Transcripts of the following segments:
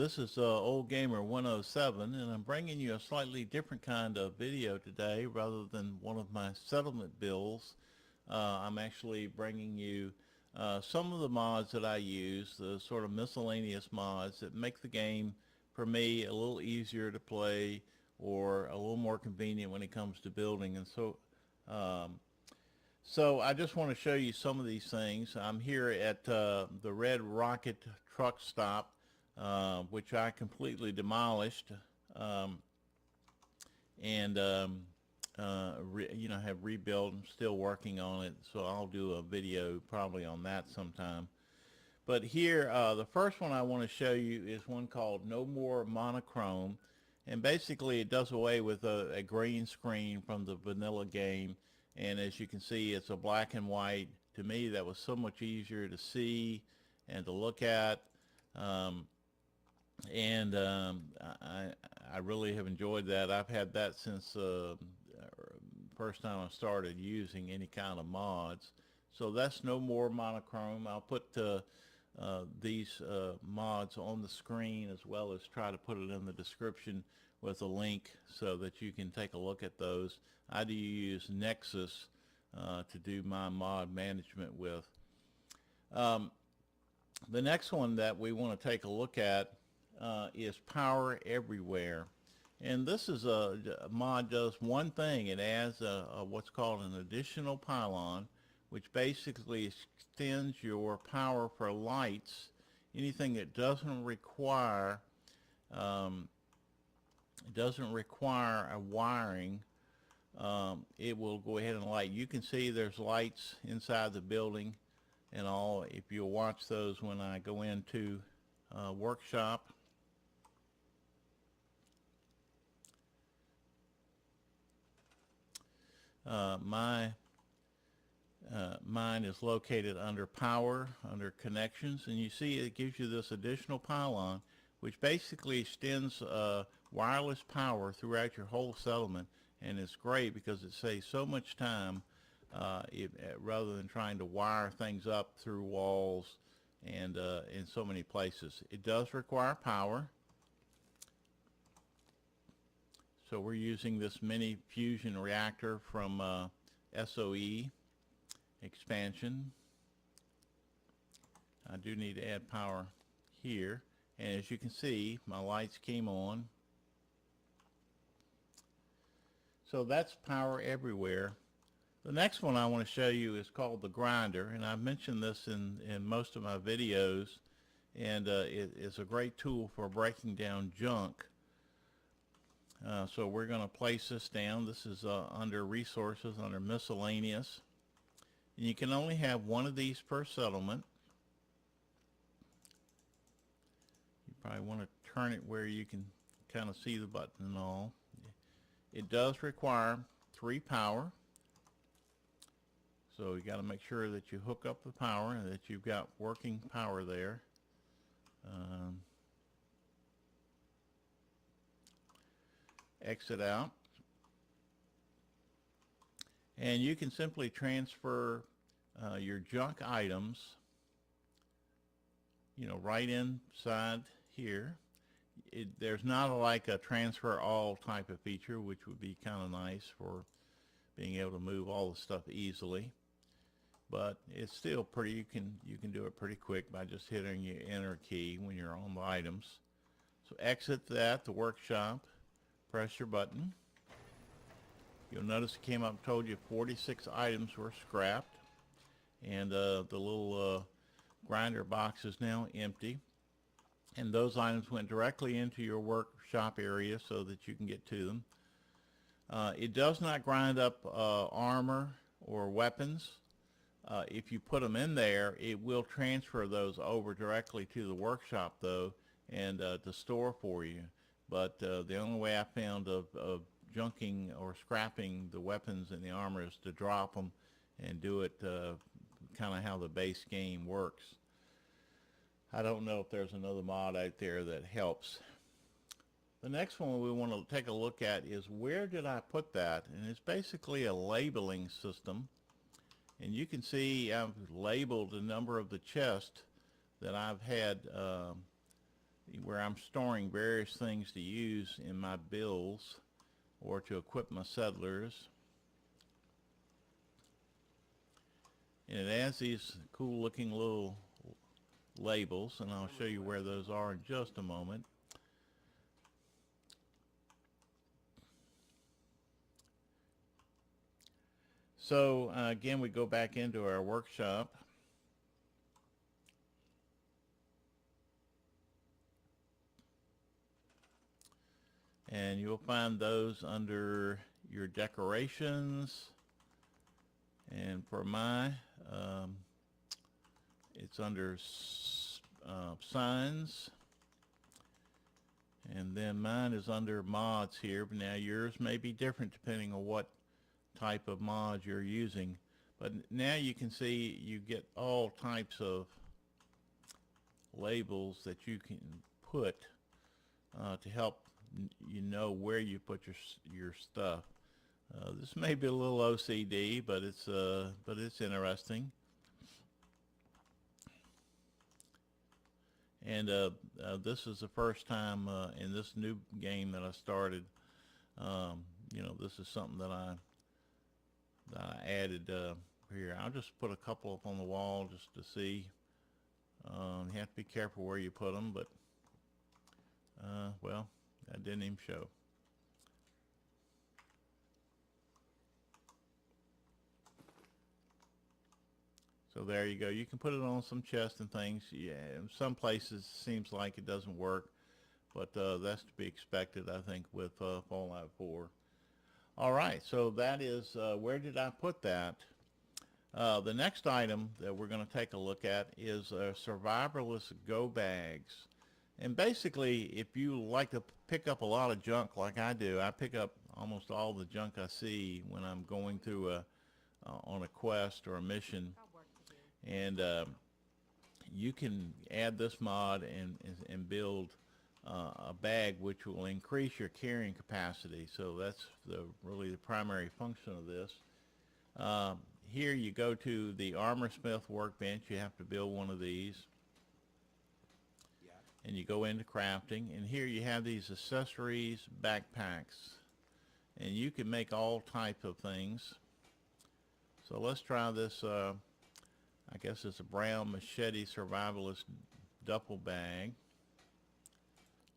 This is Old Gamer 107, and I'm bringing you a slightly different kind of video today. Rather than one of my settlement builds, I'm actually bringing you some of the mods that I use, the sort of miscellaneous mods that make the game, for me, a little easier to play or a little more convenient when it comes to building. And so I just want to show you some of these things. I'm here at the Red Rocket truck stop, which I completely demolished, um, and have rebuilt. I'm still working on it, so I'll do a video probably on that sometime. But here, the first one I want to show you is one called No More Monochrome, and basically it does away with a green screen from the vanilla game. And as you can see, it's a black and white. To me, that was so much easier to see and to look at. Um, and I really have enjoyed that. I've had that since first time I started using any kind of mods. So that's No More Monochrome. I'll put these mods on the screen, as well as try to put it in the description with a link so that you can take a look at those. I do use Nexus to do my mod management with. The next one that we want to take a look at is Power Everywhere. And this is a mod does one thing. It adds what's called an additional pylon, which basically extends your power for lights. Anything that doesn't require a wiring, it will go ahead and light. You can see there's lights inside the building and all. If you'll watch those when I go into workshop. Mine is located under power, under connections, and you see it gives you this additional pylon, which basically extends wireless power throughout your whole settlement. And it's great because it saves so much time rather than trying to wire things up through walls and in so many places. It does require power. So we're using this mini fusion reactor from SOE expansion. I do need to add power here, and as you can see, my lights came on. So that's Power Everywhere. The next one I want to show you is called the Grinder, and I've mentioned this in most of my videos, and it is a great tool for breaking down junk. So we're going to place this down. This is under Resources, under Miscellaneous. And you can only have one of these per settlement. You probably want to turn it where you can kind of see the button and all. It does require 3 power. So you got to make sure that you hook up the power and that you've got working power there. Exit out. And you can simply transfer your junk items, right inside here. There's not like a transfer all type of feature, which would be kind of nice for being able to move all the stuff easily. But it's still pretty. You can do it pretty quick by just hitting your enter key when you're on the items. So exit that, the workshop. Press your button. You'll notice it came up and told you 46 items were scrapped, and the little grinder box is now empty, and those items went directly into your workshop area so that you can get to them. It does not grind up armor or weapons. If you put them in there, it will transfer those over directly to the workshop though, and to store for you. But the only way I found of junking or scrapping the weapons and the armor is to drop them and do it kind of how the base game works. I don't know if there's another mod out there that helps. The next one we want to take a look at is where did I put that? And it's basically a labeling system. And you can see I've labeled a number of the chests that I've had where I'm storing various things to use in my builds or to equip my settlers. And it has these cool looking little labels, and I'll show you where those are in just a moment. So again, we go back into our workshop. And you'll find those under your decorations. And for my, it's under signs. And then mine is under mods here. But now yours may be different depending on what type of mod you're using. But now you can see you get all types of labels that you can put to help you know where you put your stuff. This may be a little OCD, but it's interesting. And this is the first time in this new game that I started. You know, this is something that I added here. I'll just put a couple up on the wall just to see. You have to be careful where you put them, but well, that didn't even show. So there you go. You can put it on some chests and things. Yeah, in some places it seems like it doesn't work, but that's to be expected, I think, with Fallout 4. All right, so that is, where did I put that? The next item that we're going to take a look at is survivalist go bags. And basically, if you like to pick up a lot of junk like I do, I pick up almost all the junk I see when I'm going through on a quest or a mission. And you can add this mod and build a bag which will increase your carrying capacity. So that's really the primary function of this. Here you go to the Armorsmith workbench. You have to build one of these. And you go into crafting, and here you have these accessories backpacks, and you can make all type of things. So let's try this. I guess it's a brown machete survivalist duffel bag.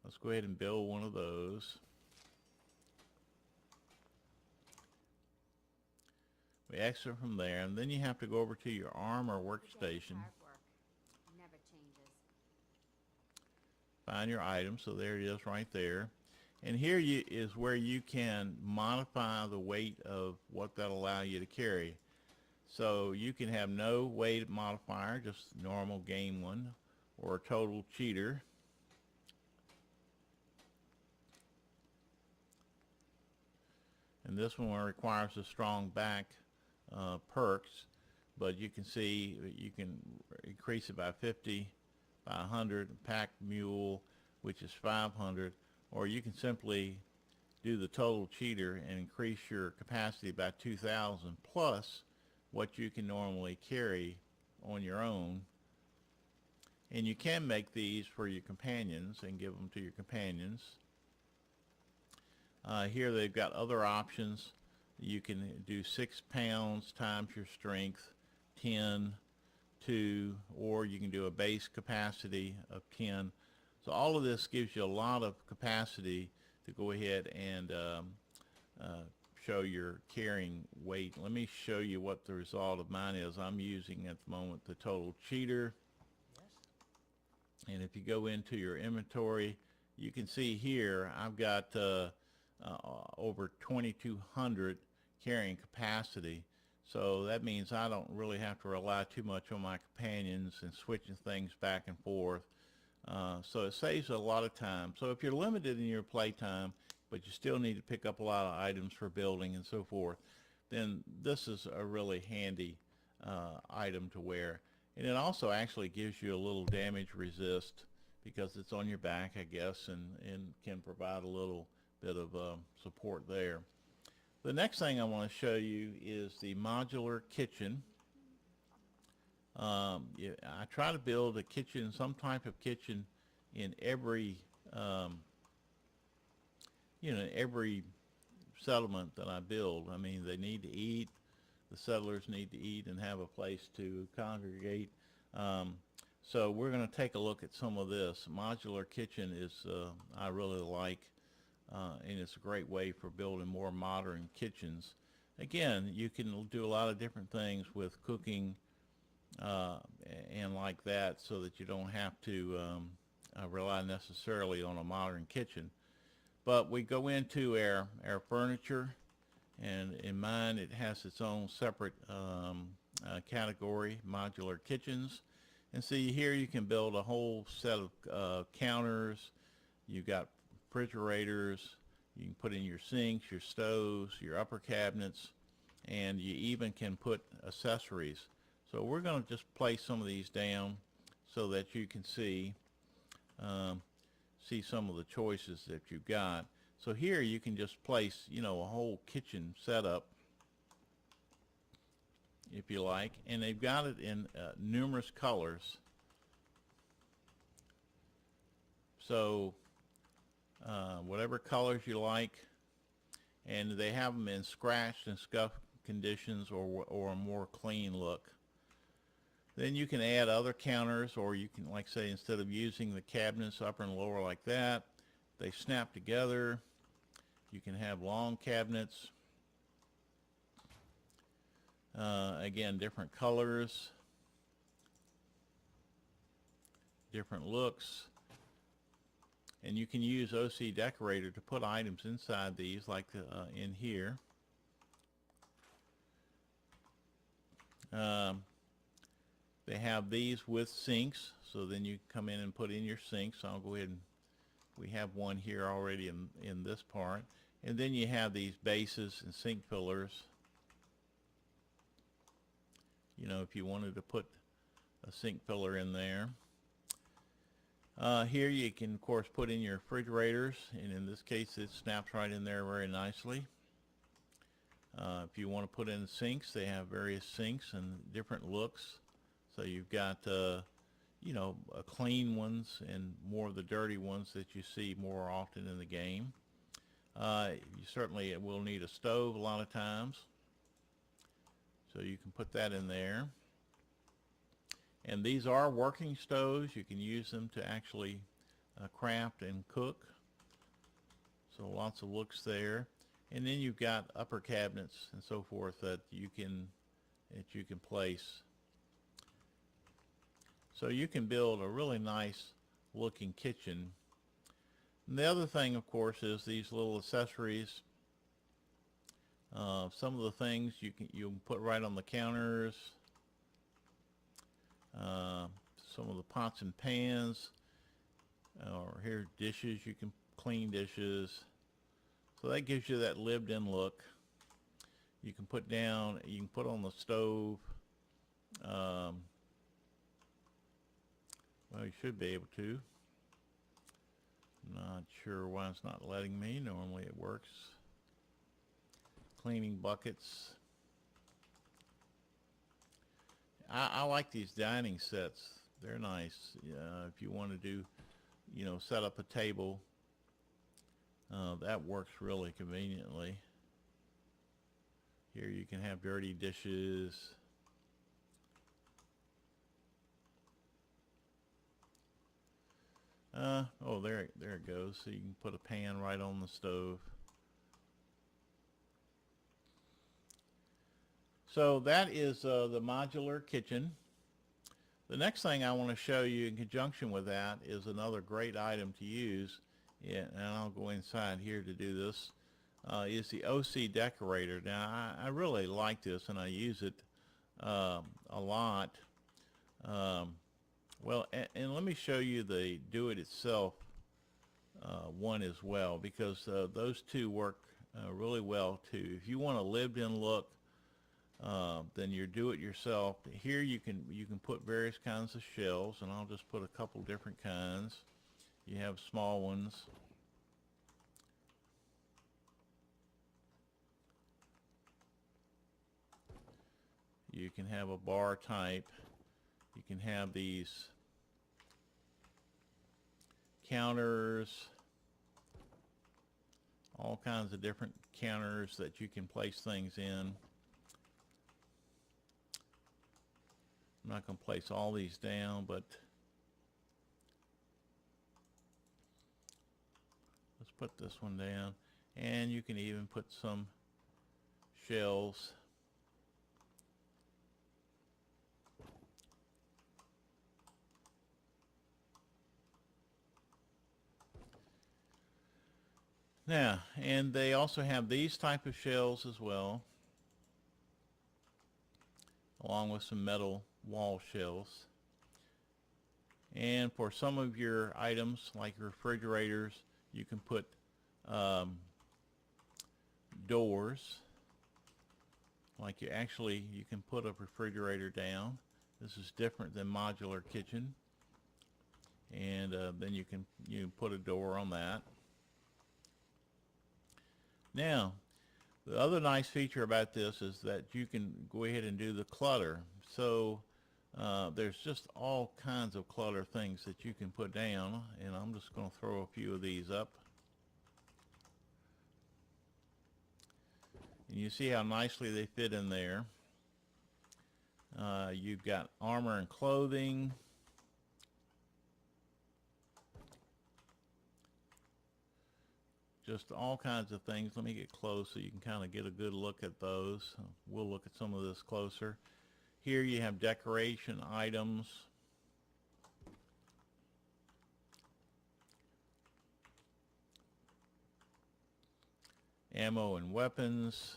Let's go ahead and build one of those. We exit from there, and then you have to go over to your armor workstation. Find your item. So there it is right there. And here is where you can modify the weight of what that'll allow you to carry. So you can have no weight modifier, just normal game one, or a total cheater. And this one requires a strong back perks, but you can see you can increase it by 50. By 100, pack mule, which is 500, or you can simply do the total cheater and increase your capacity by 2,000 plus what you can normally carry on your own. And you can make these for your companions and give them to your companions. Here they've got other options. You can do 6 pounds times your strength, 10, 2, or you can do a base capacity of 10. So all of this gives you a lot of capacity to go ahead and show your carrying weight. Let me show you what the result of mine is. I'm using at the moment the total cheater. And if you go into your inventory, you can see here I've got over 2,200 carrying capacity. So that means I don't really have to rely too much on my companions and switching things back and forth. So it saves a lot of time. So if you're limited in your playtime, but you still need to pick up a lot of items for building and so forth, then this is a really handy item to wear. And it also actually gives you a little damage resist because it's on your back, I guess, and can provide a little bit of support there. The next thing I want to show you is the modular kitchen. I try to build a kitchen, some type of kitchen in every every settlement that I build. I mean, they need to eat. The settlers need to eat and have a place to congregate. Um, so we're going to take a look at some of this. Modular kitchen is I really like, and it's a great way for building more modern kitchens. Again, you can do a lot of different things with cooking uh, and like that, so that you don't have to rely necessarily on a modern kitchen. But we go into our furniture, and in mine it has its own separate category, modular kitchens. And see here you can build a whole set of counters. You've got refrigerators. You can put in your sinks, your stoves, your upper cabinets, and you even can put accessories. So we're going to just place some of these down so that you can um, see some of the choices that you've got. So here you can just place, a whole kitchen setup if you like, and they've got it in numerous colors. So whatever colors you like, and they have them in scratched and scuffed conditions or a more clean look. Then you can add other counters, or you can, like say, instead of using the cabinets upper and lower like that, they snap together. You can have long cabinets. Again, different colors, different looks. And you can use OC Decorator to put items inside these, like in here. They have these with sinks, so then you come in and put in your sinks. So I'll go ahead and we have one here already in this part. And then you have these bases and sink fillers. If you wanted to put a sink filler in there. Here you can, of course, put in your refrigerators, and in this case it snaps right in there very nicely. If you want to put in sinks, they have various sinks and different looks. So you've got, clean ones and more of the dirty ones that you see more often in the game. You certainly will need a stove a lot of times. So you can put that in there. And these are working stoves. You can use them to actually craft and cook. So lots of looks there. And then you've got upper cabinets and so forth that you can place. So you can build a really nice looking kitchen. And the other thing, of course, is these little accessories. Some of the things you can put right on the counters. Some of the pots and pans, or here dishes, you can clean dishes. So that gives you that lived-in look. You can put on the stove. Well, you should be able to. Not sure why it's not letting me. Normally it works. Cleaning buckets. I like these dining sets. They're nice. If you want to do, set up a table, that works really conveniently. Here you can have dirty dishes. Oh, there it goes. So you can put a pan right on the stove. So that is the modular kitchen. The next thing I want to show you in conjunction with that is another great item to use, and I'll go inside here to do this, is the OC Decorator. Now, I really like this, and I use it a lot. Well, and let me show you the do-it-yourself one as well, because those two work really well too. If you want a lived-in look, then you do it yourself. Here you can put various kinds of shelves, and I'll just put a couple different kinds. You have small ones. You can have a bar type. You can have these counters, all kinds of different counters that you can place things in. I'm not going to place all these down, but let's put this one down. And you can even put some shelves. Now, and they also have these type of shelves as well, along with some metal wall shelves. And for some of your items, like refrigerators, you can put doors. Like you can put a refrigerator down. This is different than modular kitchen. And then you can put a door on that. Now, the other nice feature about this is that you can go ahead and do the clutter. So there's just all kinds of clutter things that you can put down, and I'm just going to throw a few of these up. And you see how nicely they fit in there. You've got armor and clothing. Just all kinds of things. Let me get close so you can kind of get a good look at those. We'll look at some of this closer. Here you have decoration items. Ammo and weapons.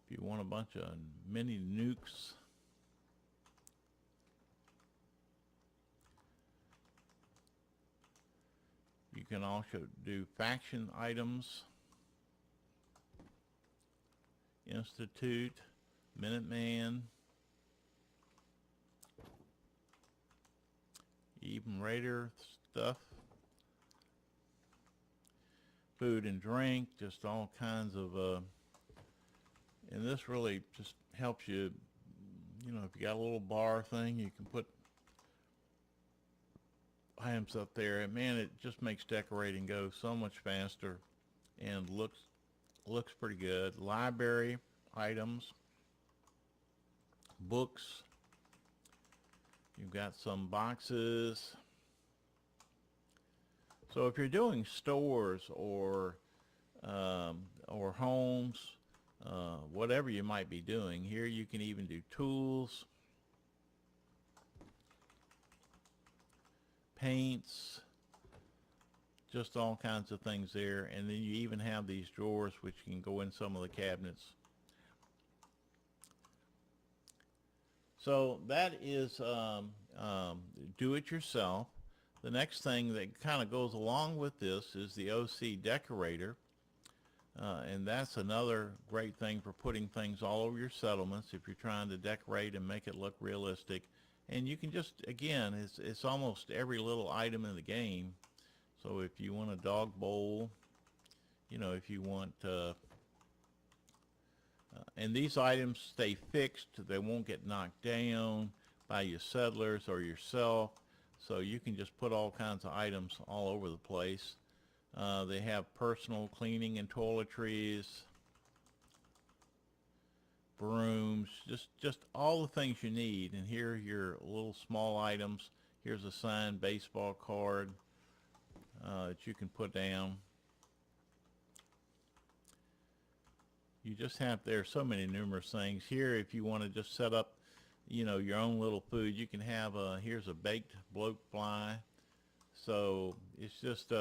If you want a bunch of mini nukes. You can also do faction items, Institute, Minuteman, even Raider stuff, food and drink, just all kinds of, and this really just helps you, if you got a little bar thing, you can put items up there, and man, it just makes decorating go so much faster and looks pretty good. Library items, books, you've got some boxes. So if you're doing stores or homes, whatever you might be doing, here you can even do tools, paints, just all kinds of things there. And then you even have these drawers which can go in some of the cabinets. So that is do it yourself. The next thing that kind of goes along with this is the OC decorator, and that's another great thing for putting things all over your settlements if you're trying to decorate and make it look realistic. And you can just, again, it's almost every little item in the game. So if you want a dog bowl, if you want, and these items stay fixed, they won't get knocked down by your settlers or yourself. So you can just put all kinds of items all over the place. They have personal cleaning and toiletries, brooms, just all the things you need. And here are your little small items. Here's a signed baseball card that you can put down. You just have, there's so many numerous things here. If you want to just set up your own little food, you can have here's a baked bloat fly. So it's just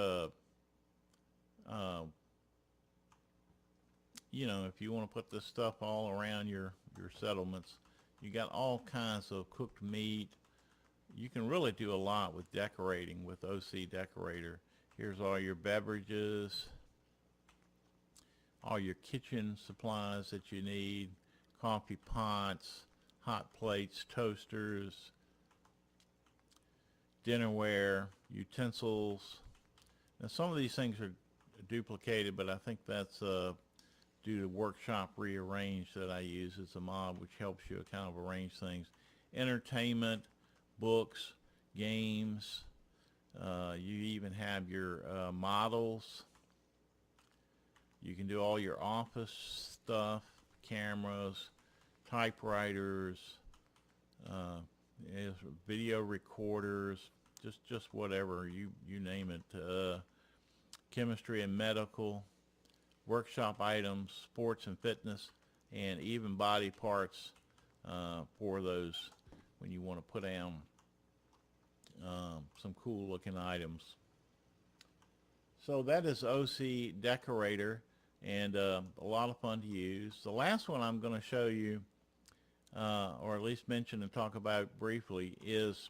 if you want to put this stuff all around your settlements, you got all kinds of cooked meat. You can really do a lot with decorating with OC Decorator. Here's all your beverages, all your kitchen supplies that you need, coffee pots, hot plates, toasters, dinnerware, utensils. Now some of these things are duplicated, but I think that's do the workshop rearrange that I use. It's a mod which helps you kind of arrange things. Entertainment, books, games. You even have your models. You can do all your office stuff, cameras, typewriters, video recorders, just whatever, you name it. Chemistry and medical, workshop items, sports and fitness, and even body parts for those when you want to put down some cool looking items. So that is OC Decorator, and a lot of fun to use. The last one I'm going to show you, or at least mention and talk about briefly, is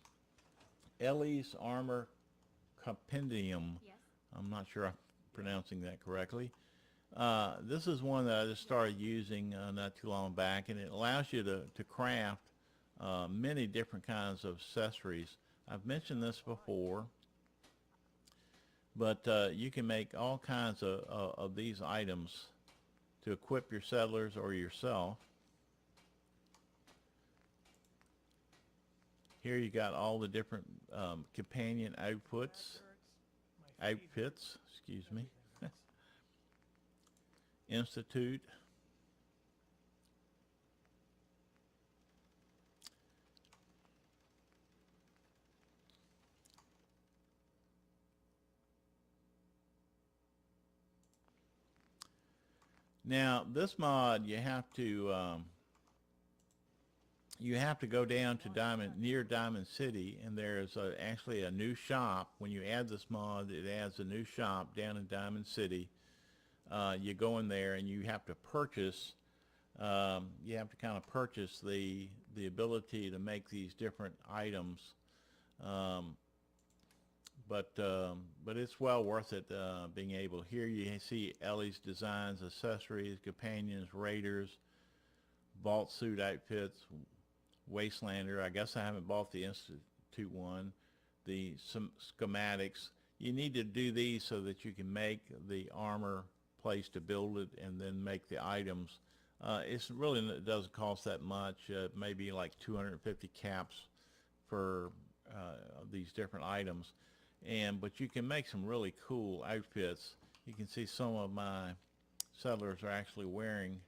Ellie's Armor Compendium. Yes. I'm not sure I'm pronouncing that correctly. This is one that I just started using not too long back, and it allows you to craft many different kinds of accessories. I've mentioned this before, but you can make all kinds of these items to equip your settlers or yourself. Here you got all the different companion outfits, excuse me. Institute. Now this mod you have to go down to near Diamond City, and there's actually a new shop. When you add this mod, it adds a new shop down in Diamond City. You go in there and you have to purchase. You have to kind of purchase the ability to make these different items. But it's well worth it being able. Here you see Ellie's designs, accessories, companions, raiders, vault suit outfits, Wastelander. I guess I haven't bought the Institute one. The schematics. You need to do these so that you can make the armor place to build it and then make the items. It doesn't cost that much. Maybe like 250 caps for these different items. But you can make some really cool outfits. You can see some of my settlers are actually wearing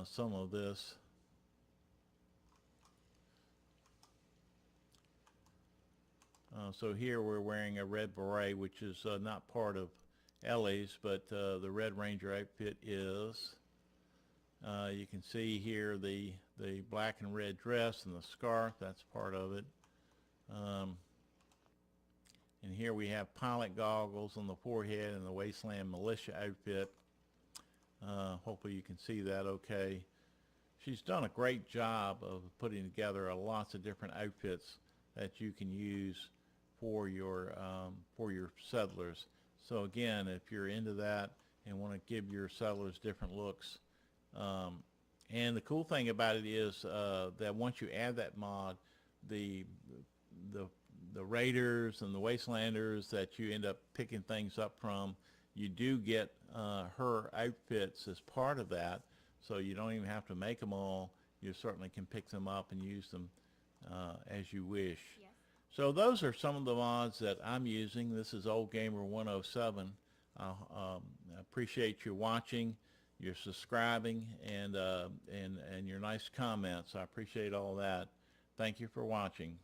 some of this. So here we're wearing a red beret, which is not part of Ellie's, but the Red Ranger outfit is. You can see here the black and red dress and the scarf. That's part of it. And here we have pilot goggles on the forehead and the Wasteland Militia outfit. Hopefully you can see that okay. She's done a great job of putting together lots of different outfits that you can use for your settlers. So again, if you're into that and want to give your settlers different looks, and the cool thing about it is that once you add that mod, the raiders and the wastelanders that you end up picking things up from, you do get her outfits as part of that, so you don't even have to make them all. You certainly can pick them up and use them as you wish. Yes. So those are some of the mods that I'm using. This is Old Gamer 107. I appreciate you watching, your subscribing, and your nice comments. I appreciate all that. Thank you for watching.